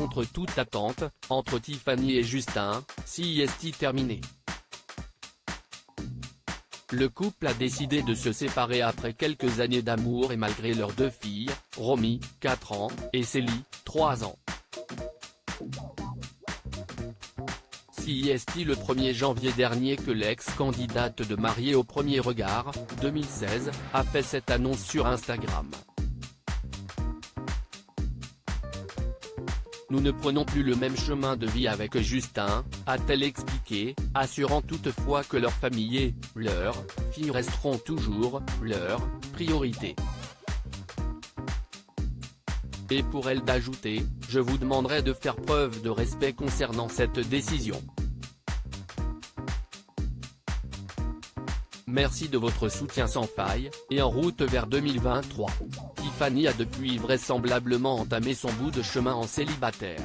contre toute attente, entre Tiffany et Justin, CIST terminé. Le couple a décidé de se séparer après quelques années d'amour et malgré leurs 2 filles, Romy, 4 ans, et Célie, 3 ans. CIST le 1er janvier dernier que l'ex-candidate de Mariée au premier regard, 2016, a fait cette annonce sur Instagram. Nous ne prenons plus le même chemin de vie avec Justin, a-t-elle expliqué, assurant toutefois que leur famille et leurs filles resteront toujours leur priorité. Et pour elle d'ajouter, je vous demanderai de faire preuve de respect concernant cette décision. Merci de votre soutien sans faille, et en route vers 2023. Tiffany a depuis vraisemblablement entamé son bout de chemin en célibataire.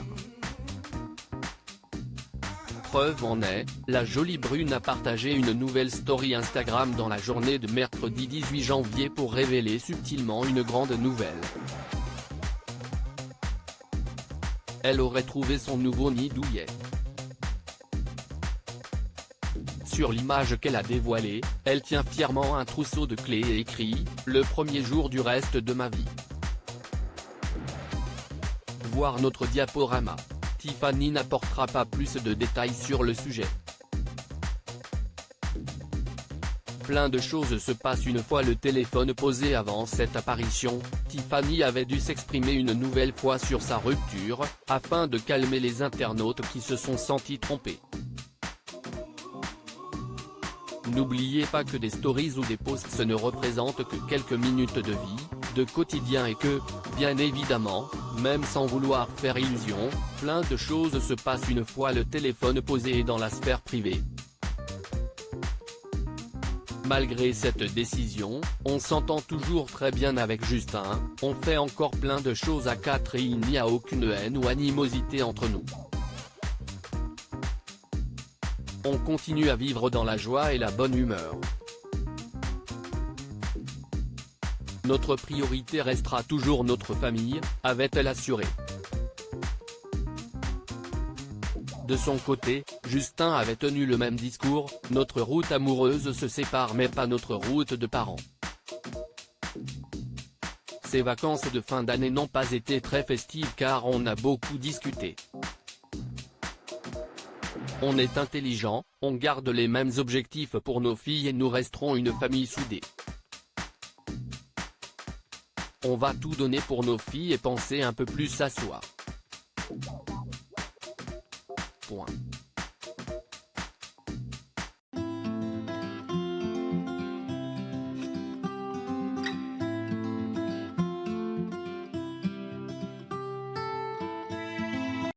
Preuve en est, la jolie brune a partagé une nouvelle story Instagram dans la journée de mercredi 18 janvier pour révéler subtilement une grande nouvelle. Elle aurait trouvé son nouveau nid douillet. Sur l'image qu'elle a dévoilée, elle tient fièrement un trousseau de clés et écrit « Le premier jour du reste de ma vie ». Voir notre diaporama. Tiffany n'apportera pas plus de détails sur le sujet. Plein de choses se passent une fois le téléphone posé. Avant cette apparition, Tiffany avait dû s'exprimer une nouvelle fois sur sa rupture, afin de calmer les internautes qui se sont sentis trompés. N'oubliez pas que des stories ou des posts ne représentent que quelques minutes de vie, de quotidien et que, bien évidemment, même sans vouloir faire illusion, plein de choses se passent une fois le téléphone posé et dans la sphère privée. Malgré cette décision, on s'entend toujours très bien avec Justin, on fait encore plein de choses à 4 et il n'y a aucune haine ou animosité entre nous. On continue à vivre dans la joie et la bonne humeur. Notre priorité restera toujours notre famille, avait-elle assuré. De son côté, Justin avait tenu le même discours, notre route amoureuse se sépare mais pas notre route de parents. Ces vacances de fin d'année n'ont pas été très festives car on a beaucoup discuté. On est intelligent, on garde les mêmes objectifs pour nos filles et nous resterons une famille soudée. On va tout donner pour nos filles et penser un peu plus à soi. Point.